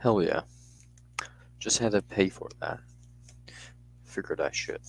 Hell yeah. Just had to pay for that. Figured I should.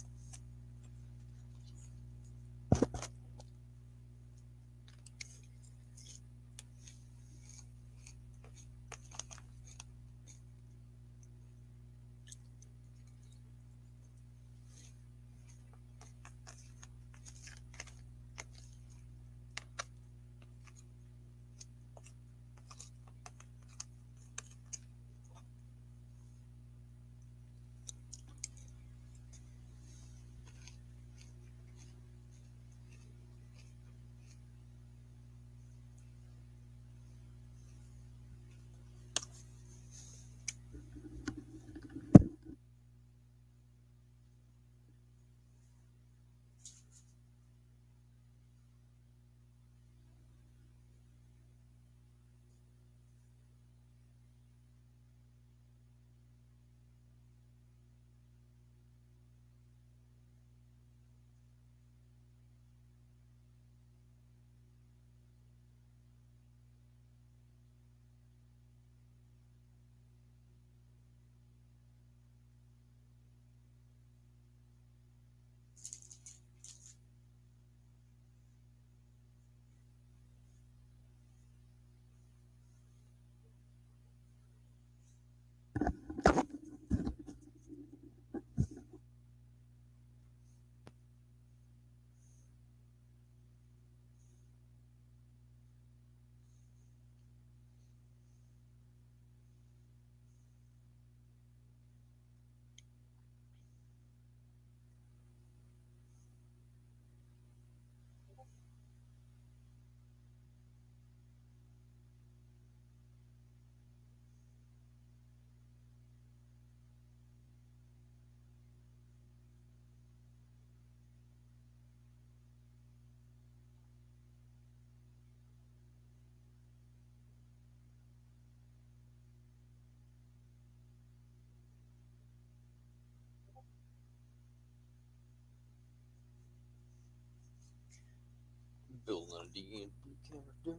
Building a D&D character.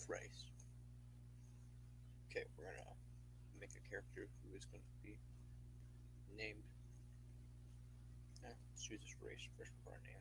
Christ. Okay, we're gonna make a character who is going to be named. Let's choose this race first for our name.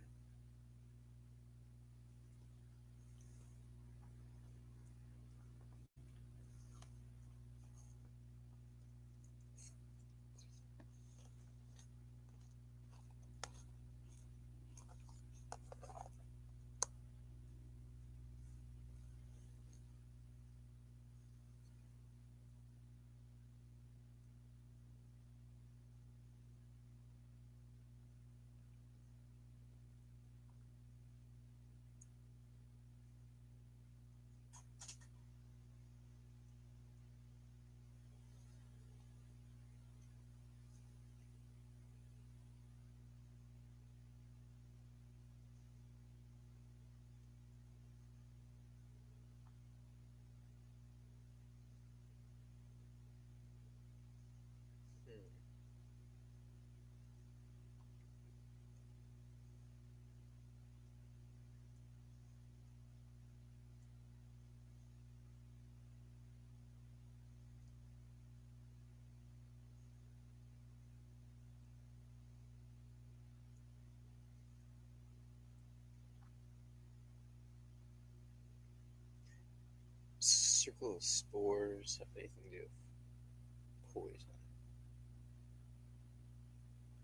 Will spores have anything to do with poison?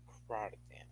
Necrotic damage.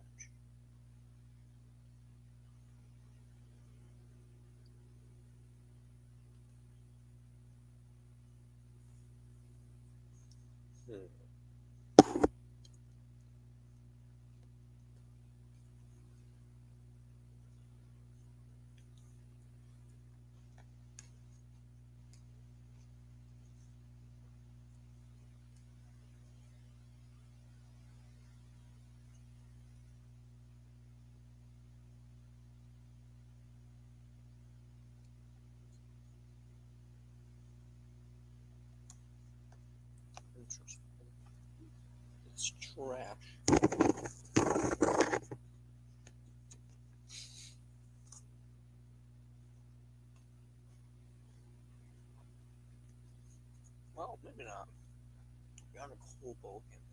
Interesting. It's trash. Well, maybe not. We're on a cold bowl campaign.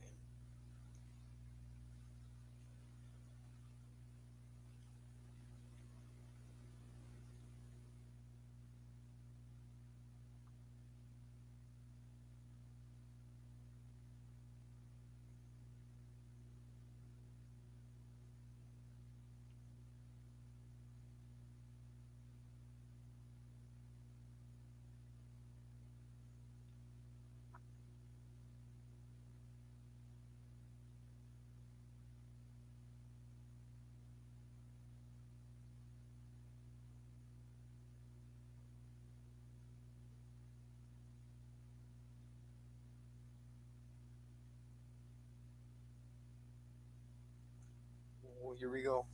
Well, here we go.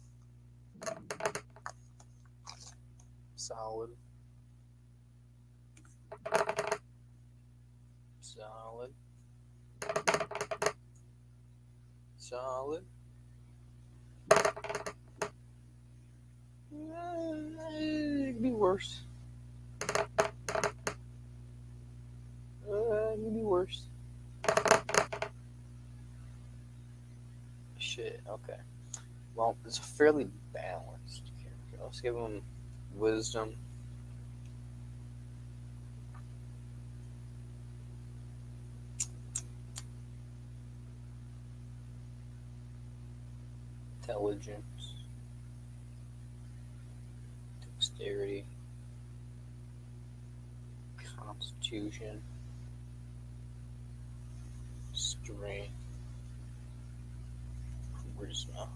Solid. Solid. Solid. It could be worse. It could be worse. Shit, okay. Well, it's a fairly balanced character. Let's give him wisdom. Intelligence. Dexterity. Constitution. Strength. Charisma.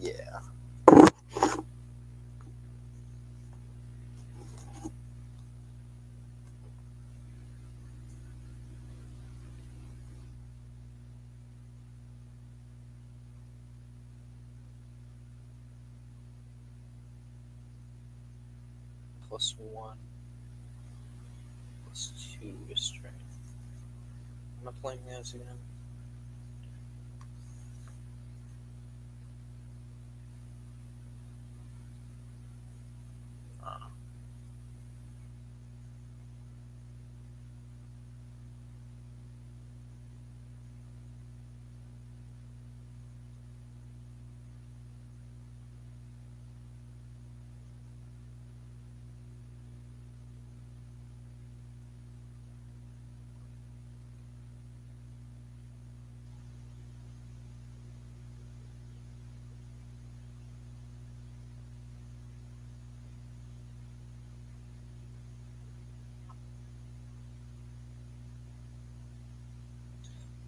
Yeah. +1. +2 is strength. Am I playing this again?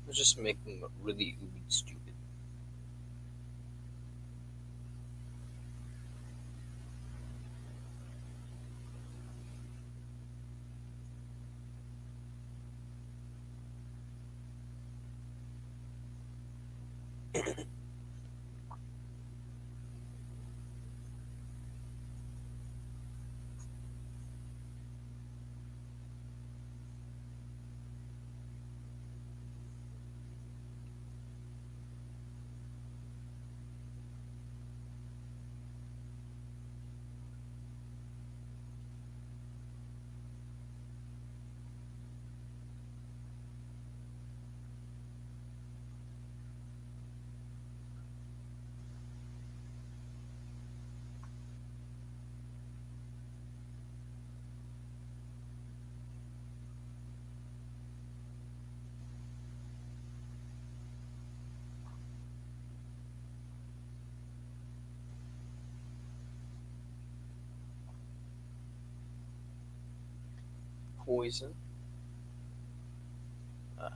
Let's just make them really stupid. poison. Uh,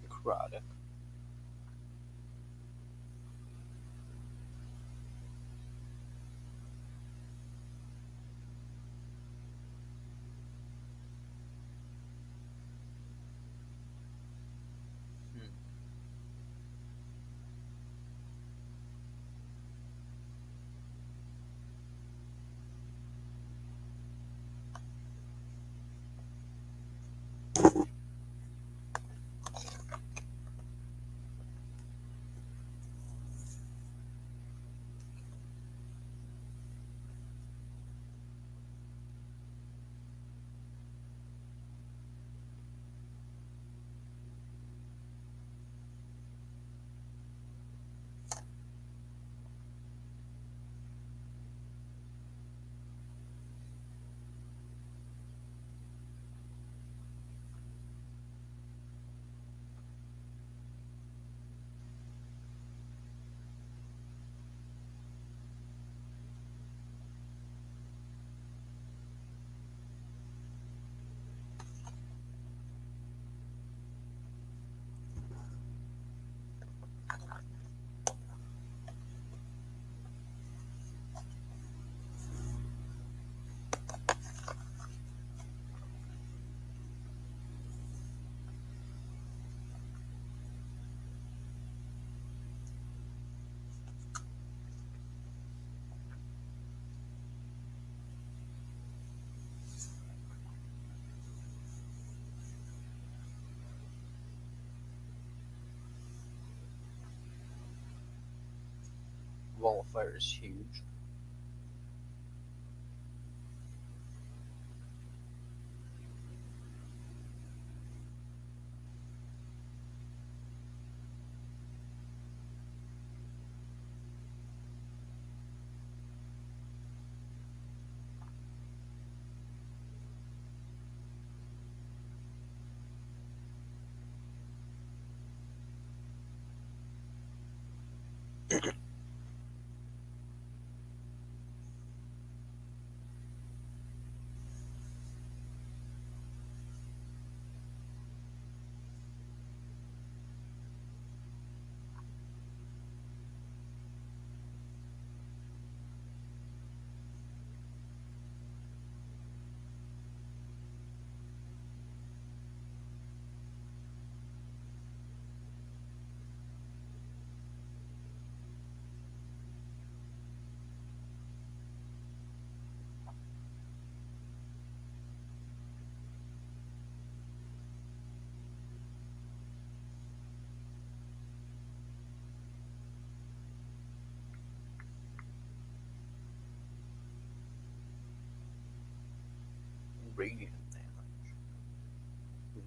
necrotic. Hmm. Wall of fire is huge. Radiant damage. Hmm.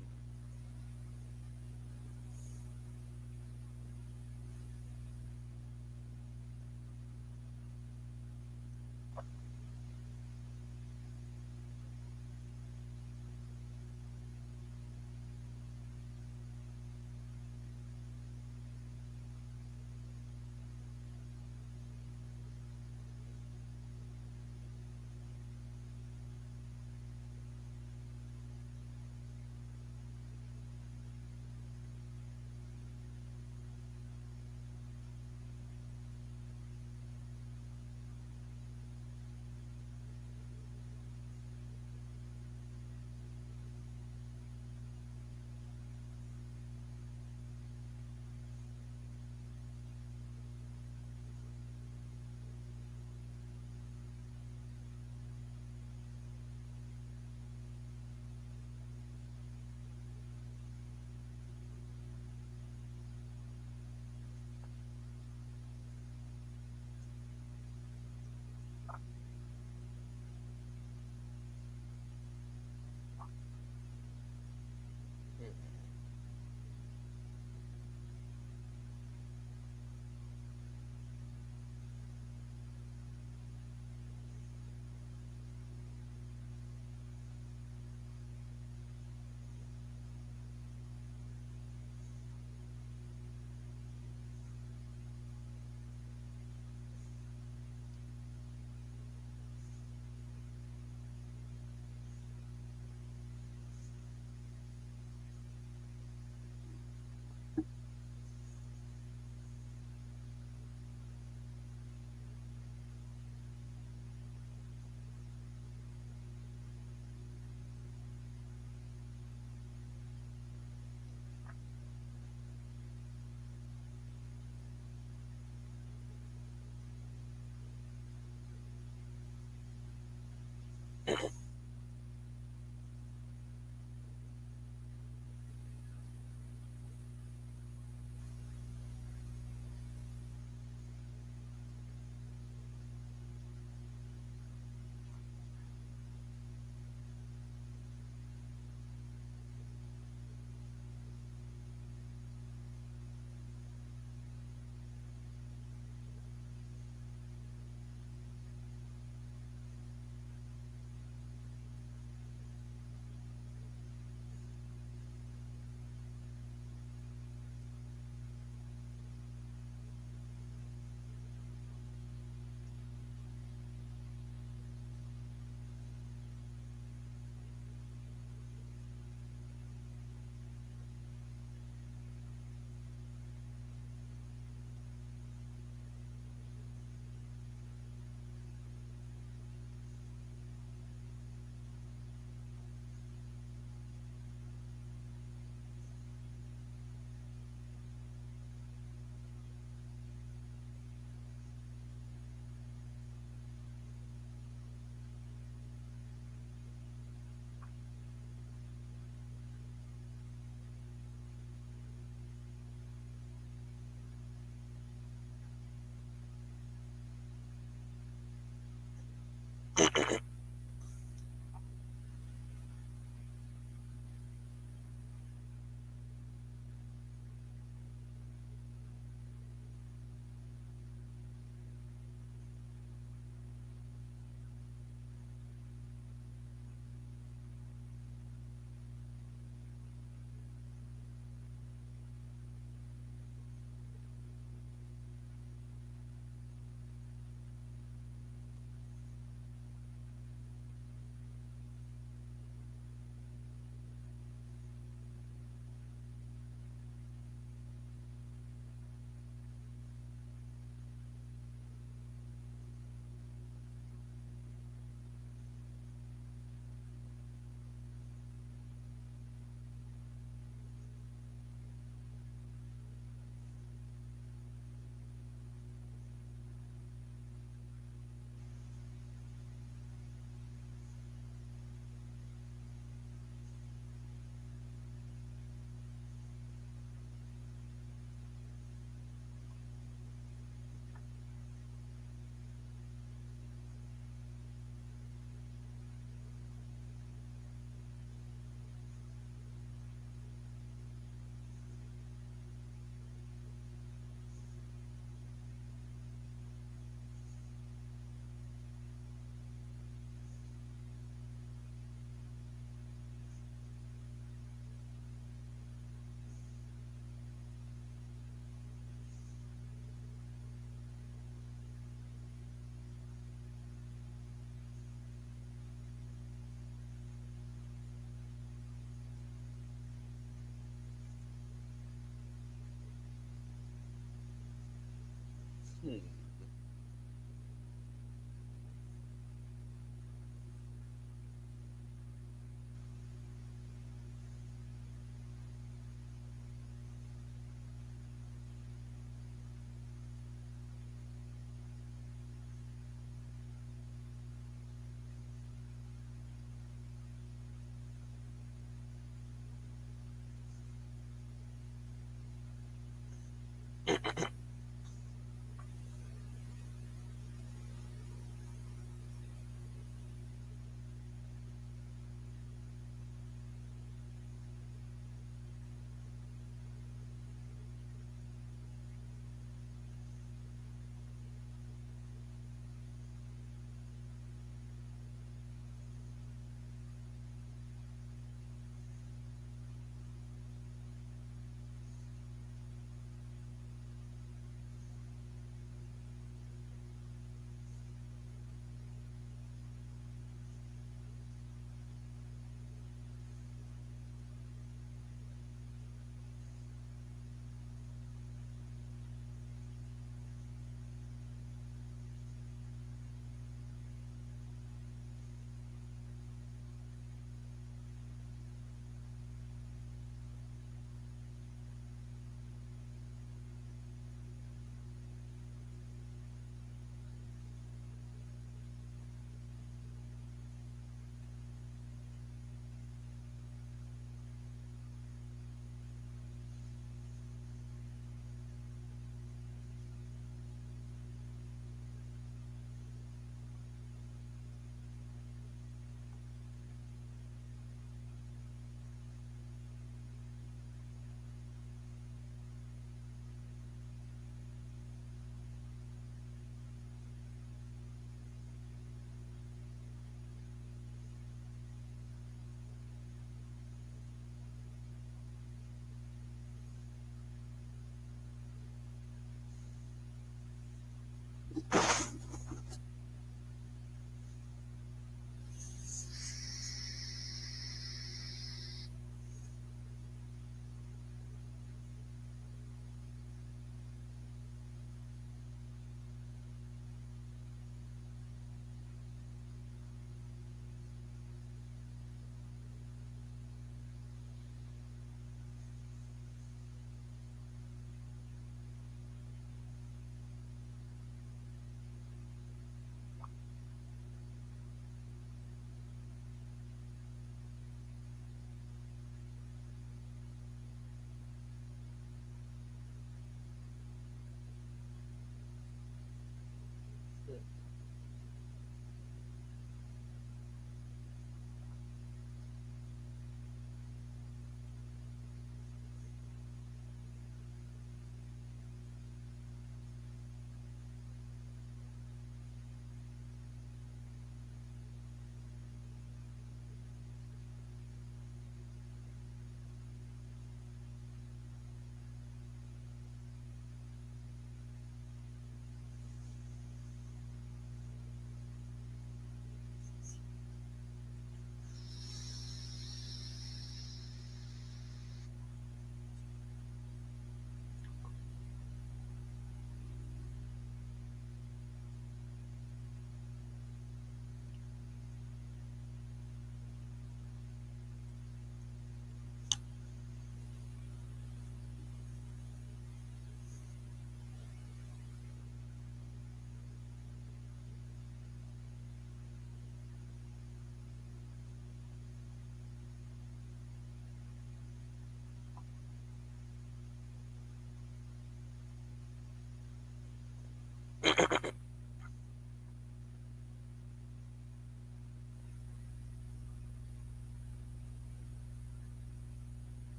Hmm.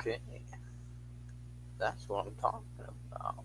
Okay, that's what I'm talking about.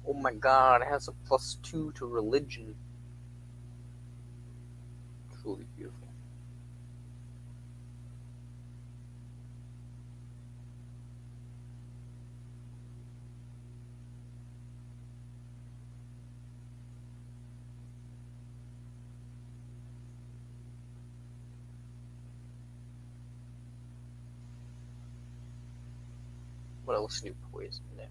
Oh my god, it has a +2 to religion. Truly beautiful. What else new poison there?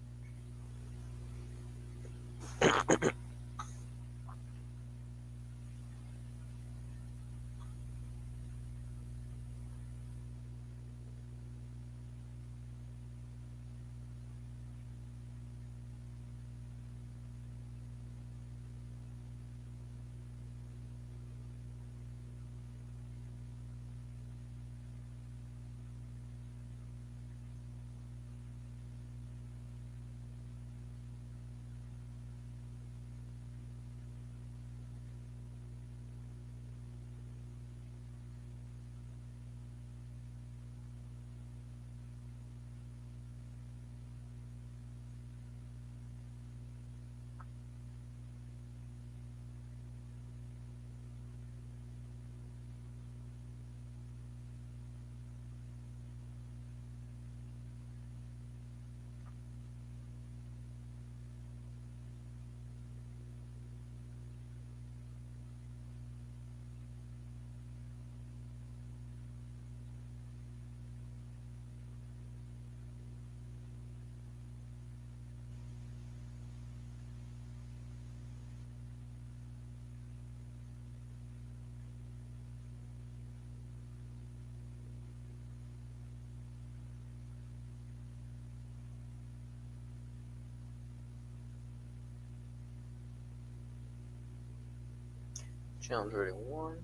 Challenge rating 1.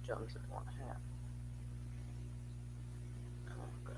Challenge rating 1.5. Oh god.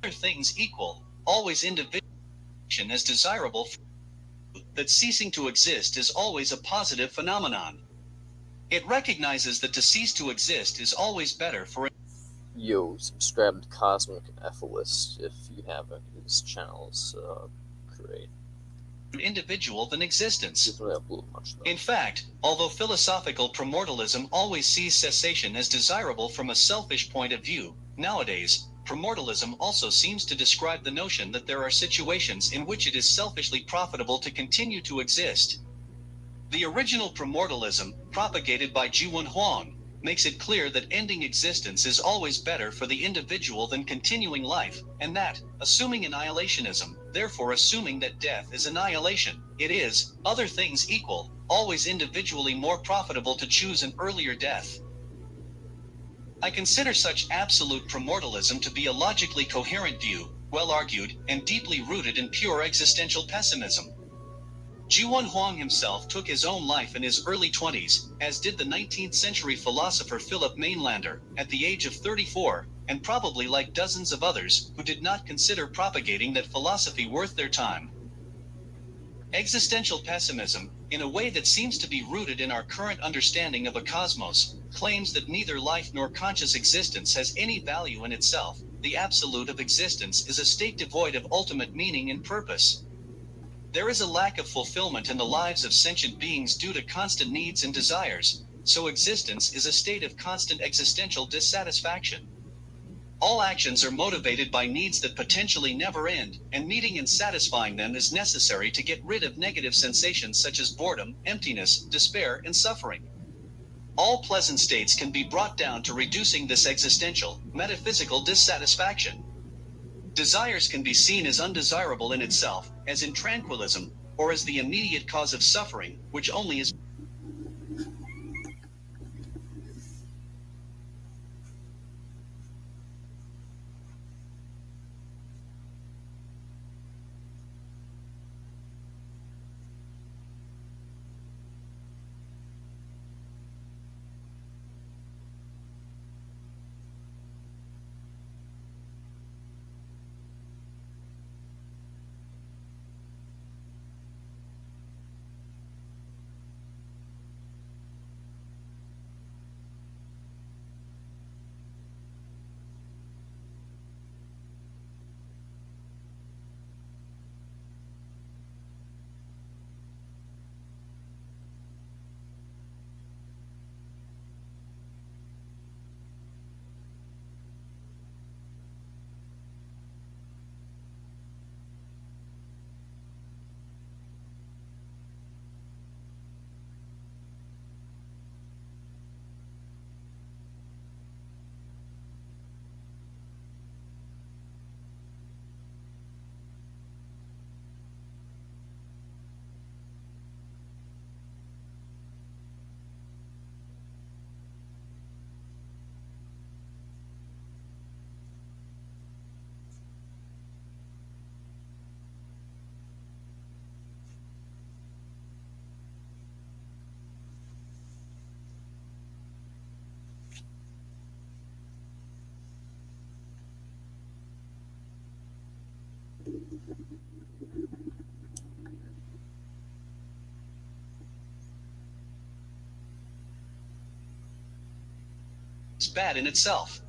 Other things equal, always individual as desirable, that ceasing to exist is always a positive phenomenon. It recognizes that to cease to exist is always better for Yo, subscribe to Cosmic EFIList if you haven't. His channel's great. an individual than existence. Doesn't really upload much though. In fact, although philosophical primordialism always sees cessation as desirable from a selfish point of view, nowadays, primordialism also seems to describe the notion that there are situations in which it is selfishly profitable to continue to exist. The original primordialism, propagated by Jiwon Huang, makes it clear that ending existence is always better for the individual than continuing life, and that, assuming annihilationism, therefore assuming that death is annihilation, it is, other things equal, always individually more profitable to choose an earlier death. I consider such absolute primordialism to be a logically coherent view, well argued, and deeply rooted in pure existential pessimism. Jiwan Huang himself took his own life in his early 20s, as did the 19th century philosopher Philip Mainlander, at the age of 34, and probably like dozens of others who did not consider propagating that philosophy worth their time. Existential pessimism, in a way that seems to be rooted in our current understanding of a cosmos, claims that neither life nor conscious existence has any value in itself. The absolute of existence is a state devoid of ultimate meaning and purpose. There is a lack of fulfillment in the lives of sentient beings due to constant needs and desires, so existence is a state of constant existential dissatisfaction. All actions are motivated by needs that potentially never end, and meeting and satisfying them is necessary to get rid of negative sensations such as boredom, emptiness, despair, and suffering. All pleasant states can be brought down to reducing this existential, metaphysical dissatisfaction. Desires can be seen as undesirable in itself, as in tranquillism, or as the immediate cause of suffering, which only is bad in itself.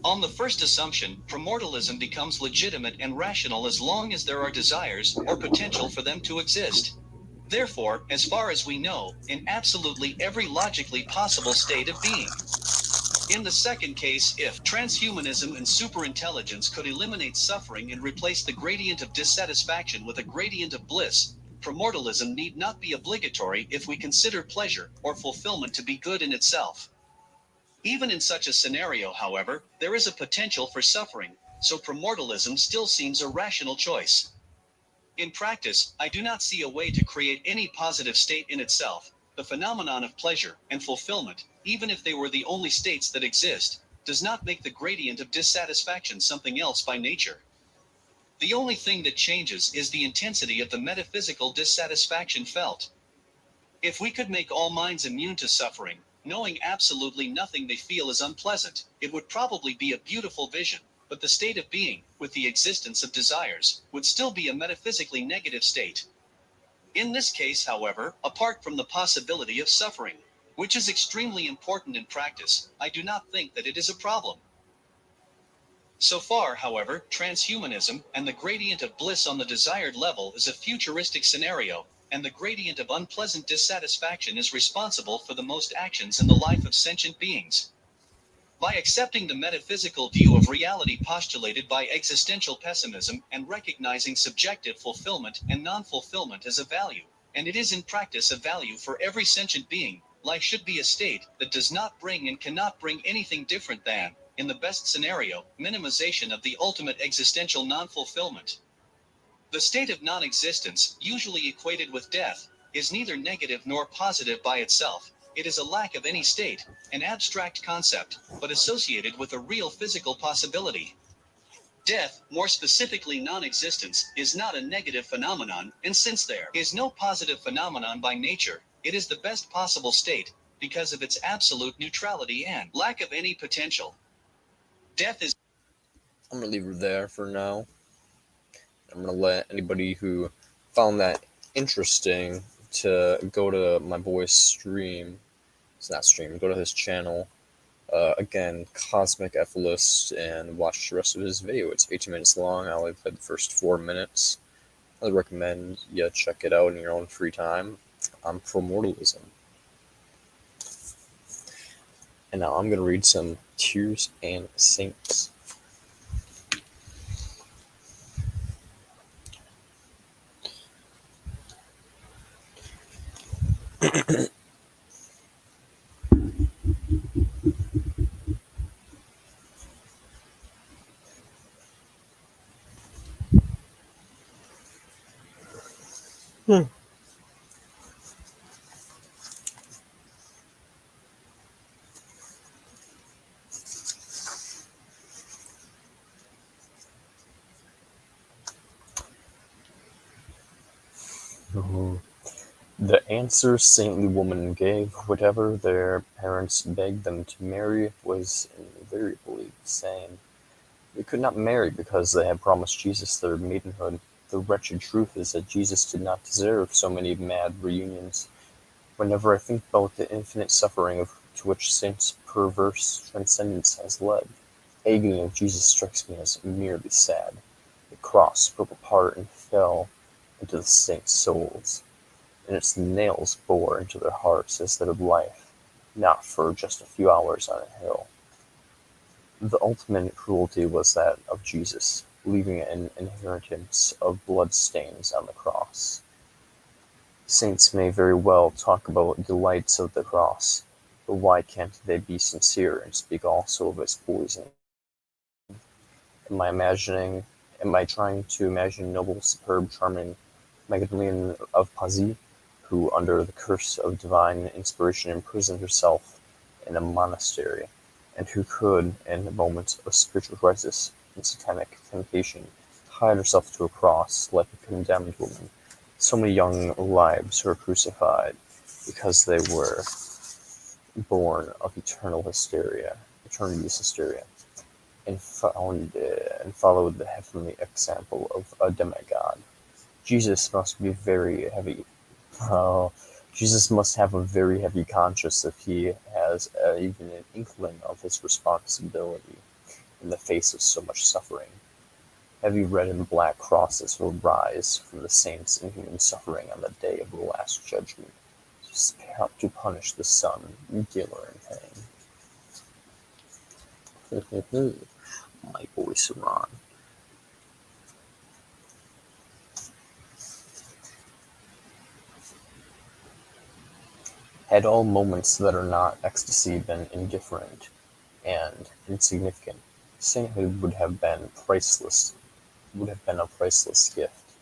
On the first assumption, primordialism becomes legitimate and rational as long as there are desires or potential for them to exist. Therefore, as far as we know, in absolutely every logically possible state of being. In the second case, if transhumanism and superintelligence could eliminate suffering and replace the gradient of dissatisfaction with a gradient of bliss, primordialism need not be obligatory if we consider pleasure or fulfillment to be good in itself. Even in such a scenario, however, there is a potential for suffering, so primordialism still seems a rational choice. In practice, I do not see a way to create any positive state in itself. The phenomenon of pleasure and fulfillment, even if they were the only states that exist, does not make the gradient of dissatisfaction something else by nature. The only thing that changes is the intensity of the metaphysical dissatisfaction felt. If we could make all minds immune to suffering, knowing absolutely nothing they feel is unpleasant, it would probably be a beautiful vision, but the state of being, with the existence of desires, would still be a metaphysically negative state. In this case, however, apart from the possibility of suffering, which is extremely important in practice, I do not think that it is a problem. So far, however, transhumanism and the gradient of bliss on the desired level is a futuristic scenario, and the gradient of unpleasant dissatisfaction is responsible for the most actions in the life of sentient beings. By accepting the metaphysical view of reality postulated by existential pessimism and recognizing subjective fulfillment and non-fulfillment as a value, and it is in practice a value for every sentient being, life should be a state that does not bring and cannot bring anything different than, in the best scenario, minimization of the ultimate existential non-fulfillment. The state of non-existence, usually equated with death, is neither negative nor positive by itself, It is a lack of any state, an abstract concept, but associated with a real physical possibility. Death, more specifically non-existence, is not a negative phenomenon, and since there is no positive phenomenon by nature, it is the best possible state, because of its absolute neutrality and lack of any potential. Death is... I'm going to leave her there for now. I'm going to let anybody who found that interesting to go to my boy's stream. It's not stream, go to his channel. Again, Cosmic EFIList, and watch the rest of his video. It's 18 minutes long. I only played the first 4 minutes. I recommend you check it out in your own free time. I'm Promortalism. And now I'm going to read some Tears and Saints. The answer saintly woman gave, whatever their parents begged them to marry, was invariably the same. They could not marry because they had promised Jesus their maidenhood. The wretched truth is that Jesus did not deserve so many mad reunions. Whenever I think about the infinite suffering to which saints' perverse transcendence has led, the agony of Jesus strikes me as merely sad. The cross broke apart and fell into the saints' souls, and its nails bore into their hearts as that of life, not for just a few hours on a hill. The ultimate cruelty was that of Jesus, leaving an inheritance of blood-stains on the cross. Saints may very well talk about delights of the cross, but why can't they be sincere and speak also of its poison? Am I trying to imagine noble, superb, charming Magdalene of Pazzi, who, under the curse of divine inspiration, imprisoned herself in a monastery, and who could, in a moment of spiritual crisis and satanic temptation, hide herself to a cross like a condemned woman? So many young lives were crucified because they were born of eternity's hysteria, and followed the heavenly example of a demigod. Jesus must be very heavy. Jesus must have a very heavy conscience if he has even an inkling of his responsibility in the face of so much suffering. Heavy red and black crosses will rise from the saints in human suffering on the day of the last judgment, to punish the Son, dealer in pain. My boy Saran. Had all moments that are not ecstasy been indifferent and insignificant, sainthood would have been a priceless gift.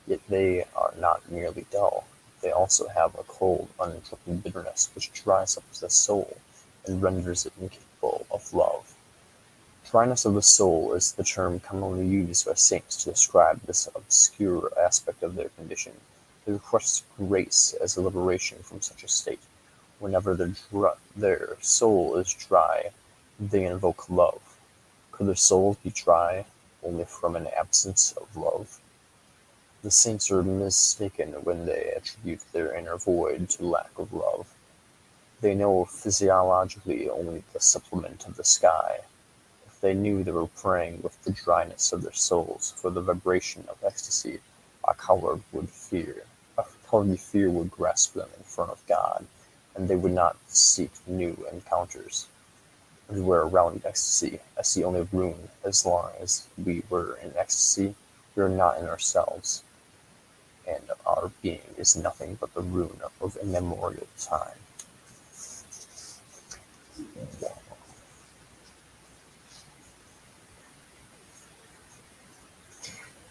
Yet they are not merely dull. They also have a cold, uninterrupted bitterness which dries up the soul and renders it incapable of love. Dryness of the soul is the term commonly used by saints to describe this obscure aspect of their condition. They request grace as a liberation from such a state. Whenever their soul is dry, they invoke love. Could their souls be dry only from an absence of love? The saints are mistaken when they attribute their inner void to lack of love. They know physiologically only the supplement of the sky. If they knew they were praying with the dryness of their souls for the vibration of ecstasy, a cowardly fear would grasp them in front of God, and they would not seek new encounters. We were around ecstasy. I see only ruin. As long as we were in ecstasy, we are not in ourselves, and our being is nothing but the ruin of immemorial time.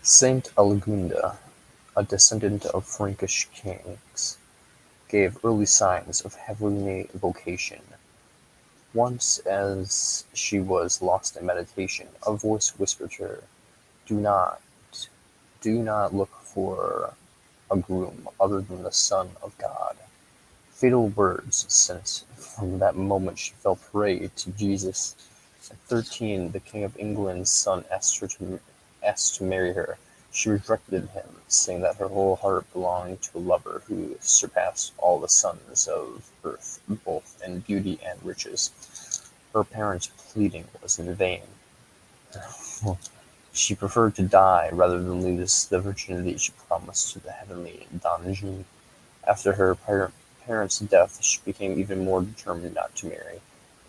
Saint Algunda, a descendant of Frankish kings, gave early signs of heavenly vocation. Once, as she was lost in meditation, a voice whispered to her, "Do not, do not look for a groom other than the Son of God." Fatal words, since from that moment she fell prey to Jesus. At 13, the King of England's son asked to marry her. She rejected him, saying that her whole heart belonged to a lover who surpassed all the sons of earth, both in beauty and riches. Her parents' pleading was in vain. She preferred to die rather than lose the virginity she promised to the heavenly Don. After her parents' death, she became even more determined not to marry,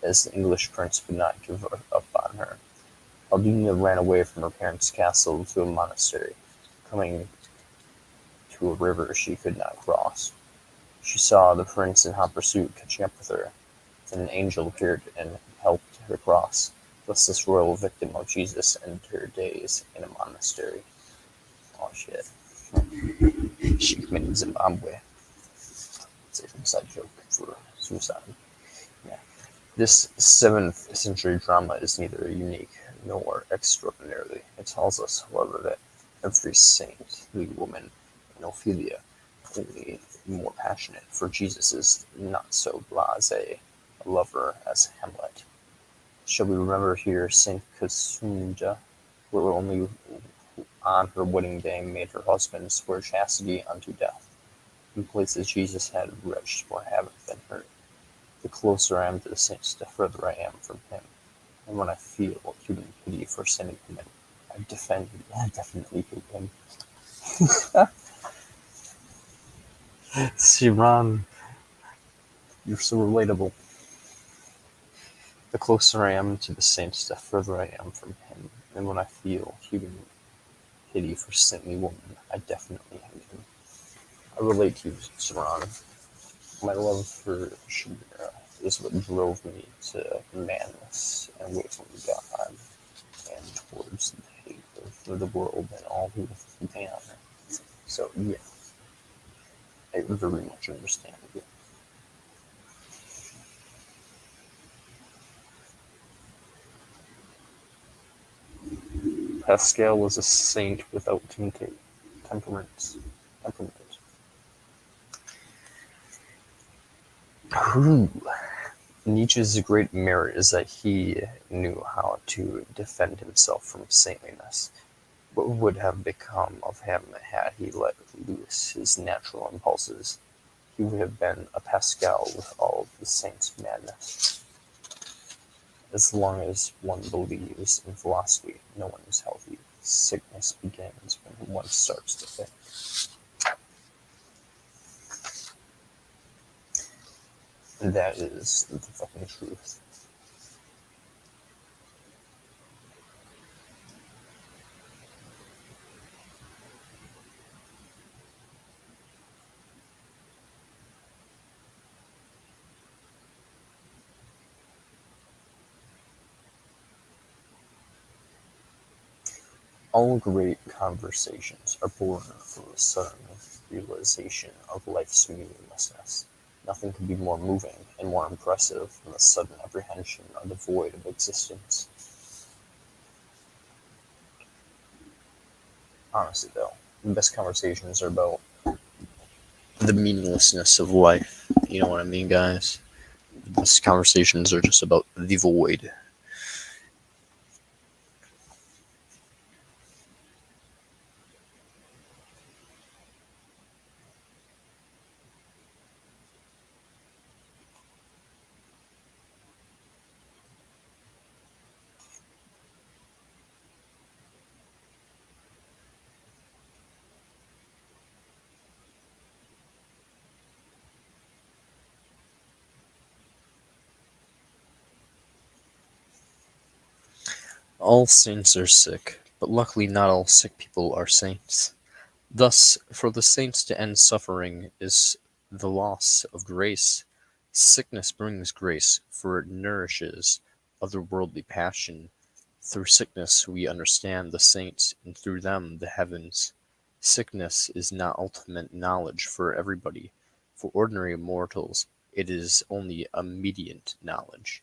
as the English prince would not give up on her. Aldina ran away from her parents' castle to a monastery, coming to a river she could not cross. She saw the prince in hot pursuit catching up with her. Then an angel appeared and helped her cross. Thus this royal victim of Jesus ended her days in a monastery. Oh shit. She committed Zimbabwe. It's an inside joke for suicide. Yeah. This 7th century drama is neither unique nor extraordinary. It tells us, however, that every saintly woman in Ophelia, only more passionate for Jesus, is not so blasé a lover as Hamlet. Shall we remember here Saint Casunda, who only on her wedding day made her husband swear chastity unto death? In places Jesus had wretched more havoc than her. The closer I am to the saints, the further I am from him. And when I feel human pity for sinning women, I definitely hate him. Siran, you're so relatable. The closer I am to the saints, the further I am from him. And when I feel human pity for saintly women, I definitely hate him. I relate to you, Siran. My love for Shamira is what drove me to madness and away from God and towards the hate of the world and all who can. So yeah, I very much understand you. Pascal was a saint without temperament. Temperament. Ooh. Nietzsche's great merit is that he knew how to defend himself from saintliness. What would have become of him had he let loose his natural impulses? He would have been a Pascal with all the saints' madness. As long as one believes in philosophy, no one is healthy. Sickness begins when one starts to think. And that is the fucking truth. All great conversations are born from the sudden realization of life's meaninglessness. Nothing could be more moving and more impressive than the sudden apprehension of the void of existence. Honestly, though, the best conversations are about the meaninglessness of life. You know what I mean, guys? The best conversations are just about the void. All saints are sick, but luckily not all sick people are saints. Thus, for the saints to end suffering is the loss of grace. Sickness brings grace, for it nourishes otherworldly passion. Through sickness we understand the saints, and through them the heavens. Sickness is not ultimate knowledge for everybody. For ordinary mortals, it is only a mediate knowledge.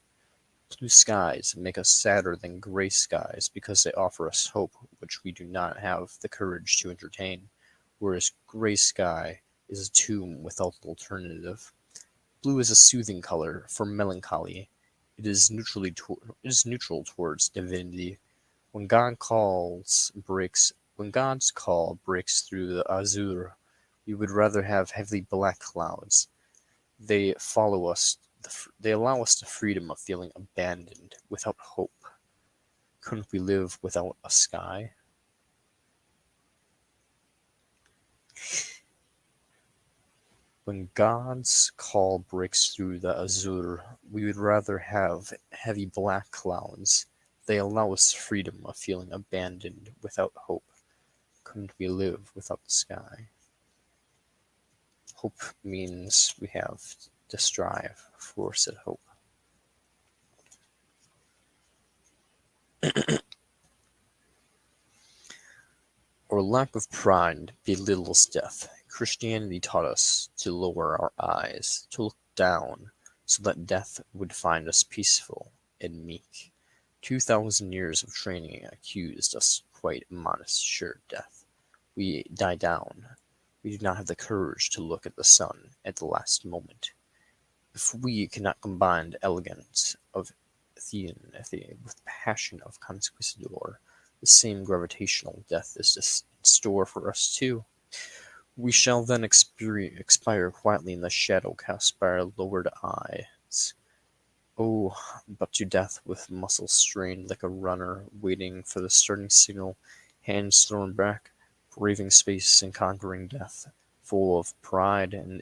Blue skies make us sadder than gray skies because they offer us hope which we do not have the courage to entertain, whereas gray sky is a tomb without alternative. Blue is a soothing color for melancholy. It is neutral towards divinity. When God's call breaks through the azure, we would rather have heavy black clouds. They follow us. They allow us the freedom of feeling abandoned, without hope. Couldn't we live without a sky? When God's call breaks through the azure, we would rather have heavy black clouds. They allow us freedom of feeling abandoned, without hope. Couldn't we live without the sky? Hope means we have to strive for said hope. Our lack of pride belittles death. Christianity taught us to lower our eyes, to look down, so that death would find us peaceful and meek. 2,000 years of training accused us quite modest, sure death. We die down. We do not have the courage to look at the sun at the last moment. If we cannot combine the elegance of Athene with the passion of conquistador, the same gravitational death is in store for us too. We shall then expire quietly in the shadow cast by our lowered eyes. Oh, but to death with muscles strained like a runner waiting for the starting signal, hands thrown back, braving space and conquering death, full of pride and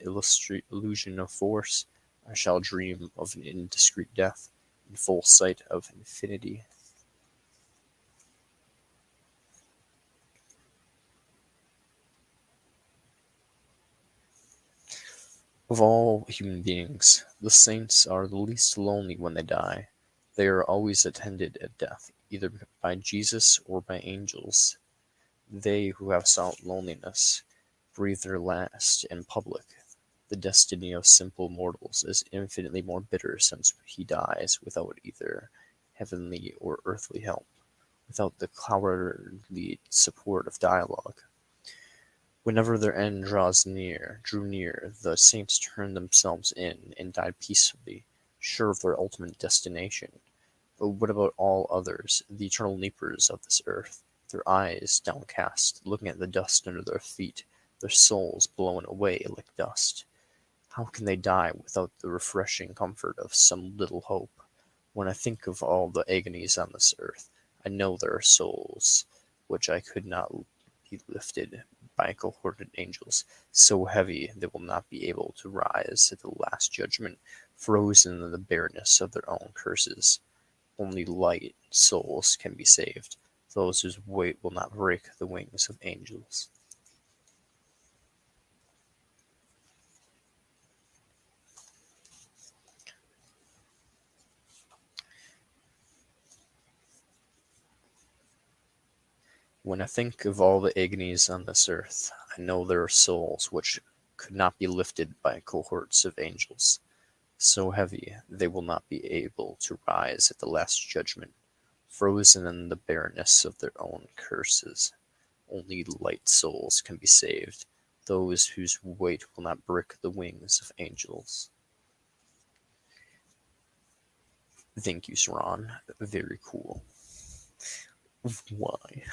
illusion of force, I shall dream of an indiscreet death, in full sight of infinity. Of all human beings, the saints are the least lonely when they die. They are always attended at death, either by Jesus or by angels. They who have sought loneliness breathe their last in public. The destiny of simple mortals is infinitely more bitter since he dies without either heavenly or earthly help, without the cowardly support of dialogue. Whenever their end drew near, the saints turned themselves in and died peacefully, sure of their ultimate destination. But what about all others, the eternal leapers of this earth, their eyes downcast, looking at the dust under their feet, their souls blown away like dust? How can they die without the refreshing comfort of some little hope? When I think of all the agonies on this earth, I know there are souls which I could not be lifted by cohorted angels, so heavy they will not be able to rise at the last judgment, frozen in the bareness of their own curses. Only light souls can be saved, those whose weight will not break the wings of angels. When I think of all the agonies on this earth, I know there are souls which could not be lifted by cohorts of angels, so heavy they will not be able to rise at the last judgment, frozen in the bareness of their own curses. Only light souls can be saved, those whose weight will not break the wings of angels. Thank you, Saran. Very cool. Why?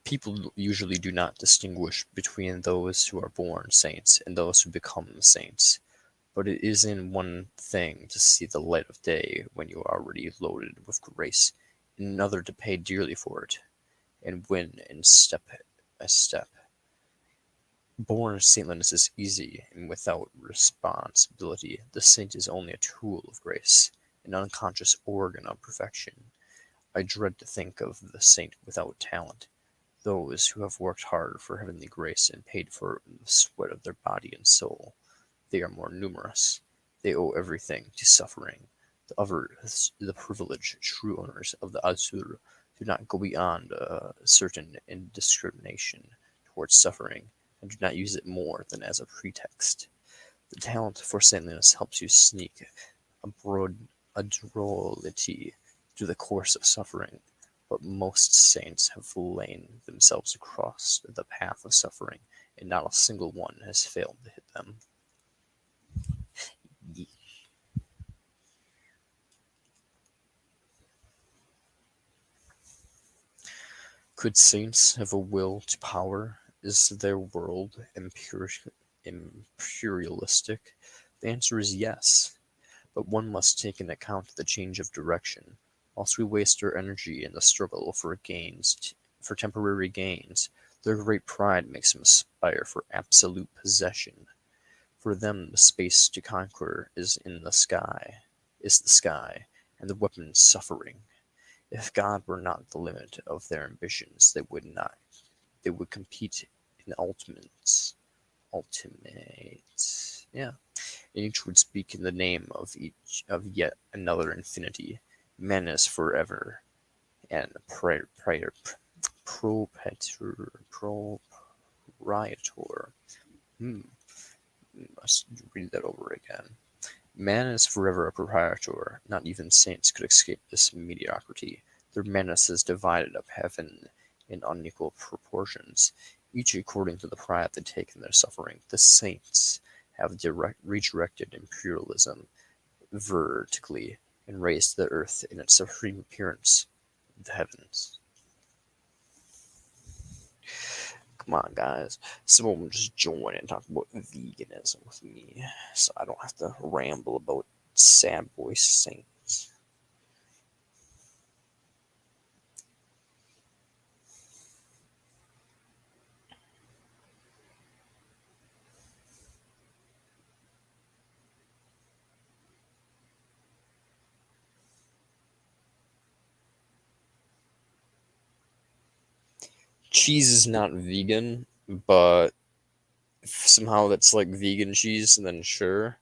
People usually do not distinguish between those who are born saints and those who become saints, but it is in one thing to see the light of day when you are already loaded with grace, in another to pay dearly for it, and win in step by step. Born saintliness is easy and without responsibility. The saint is only a tool of grace, an unconscious organ of perfection. I dread to think of the saint without talent, those who have worked hard for heavenly grace and paid for it in the sweat of their body and soul. They are more numerous. They owe everything to suffering. The privileged true owners of the Azur do not go beyond a certain indiscrimination towards suffering. and do not use it more than as a pretext. The talent for saintliness helps you sneak a drolity through the course of suffering, but most saints have lain themselves across the path of suffering, and not a single one has failed to hit them. Could saints have a will to power? Is their world imperialistic? The answer is yes, but one must take into account the change of direction. Whilst we waste our energy in the struggle for temporary gains, their great pride makes them aspire for absolute possession. For them, the space to conquer is the sky, and the weapon suffering. If God were not the limit of their ambitions, they would not. They would compete in yeah. And each would speak in the name of yet another infinity. Man is forever, and proprietor. Hmm. Must read that over again. Man is forever a proprietor. Not even saints could escape this mediocrity. Their menace has divided up heaven in unequal proportions, each according to the pride they take in their suffering. The saints have redirected imperialism vertically and raised the earth in its supreme appearance, the heavens. Come on, guys. Someone just join and talk about veganism with me so I don't have to ramble about sad boy saints. Cheese is not vegan, but if somehow that's like vegan cheese, then sure.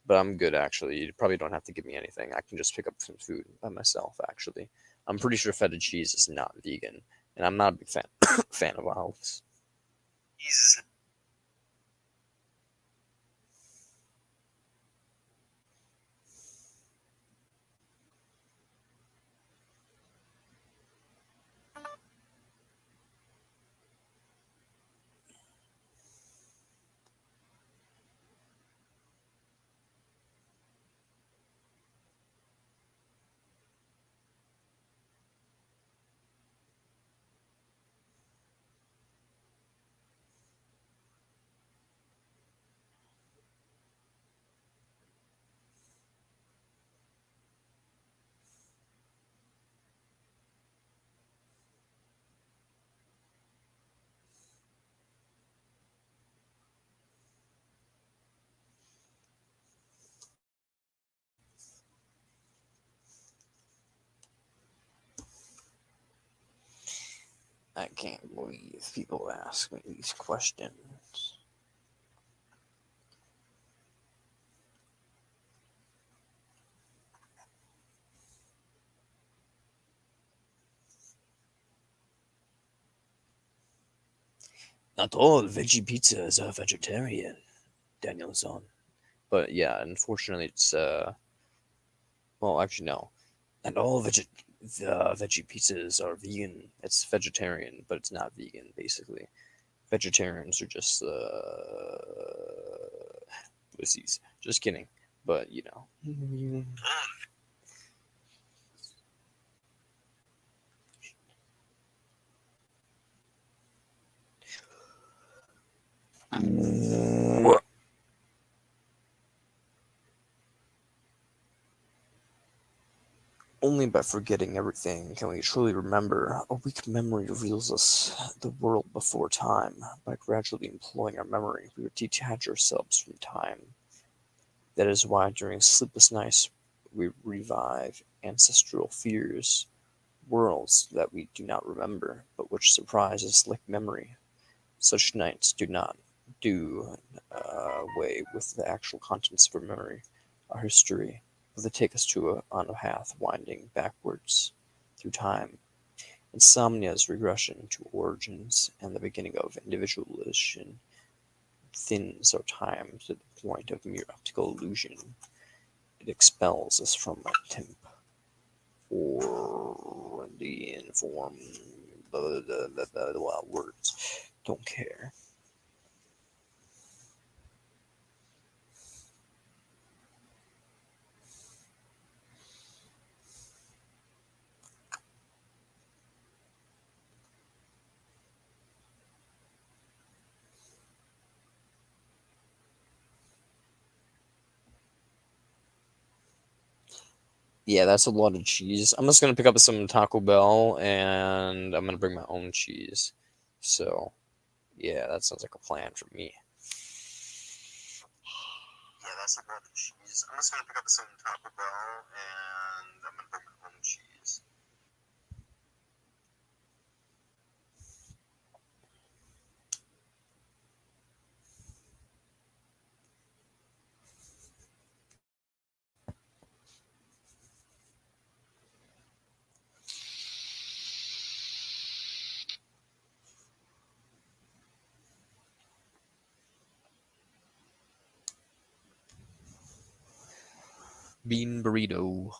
But I'm good actually. You probably don't have to give me anything. I can just pick up some food by myself. Actually, I'm pretty sure feta cheese is not vegan, and I'm not a big fan of olives. I can't believe people ask me these questions. Not all veggie pizzas are vegetarian, Danielson. But yeah, unfortunately, it's well, actually no, and all veggie pizzas are vegan. It's vegetarian, but it's not vegan. Basically, vegetarians are just pussies. Just kidding, but you know. Only by forgetting everything can we truly remember. A weak memory reveals us the world before time. By gradually employing our memory, we detach ourselves from time. That is why during sleepless nights we revive ancestral fears, worlds that we do not remember, but which surprise us like memory. Such nights do not do away with the actual contents of our memory, our history, but they take us on a path winding backwards through time. Insomnia's regression to origins and the beginning of individuation thins our time to the point of mere optical illusion. It expels us from our temp for the inform words. Don't care. Yeah, that's a lot of cheese. I'm just gonna pick up some Taco Bell and I'm gonna bring my own cheese. So, yeah, that sounds like a plan for me. Yeah, that's a lot of cheese. I'm just gonna pick up some Taco Bell and I'm gonna bring my own cheese. Bean burrito.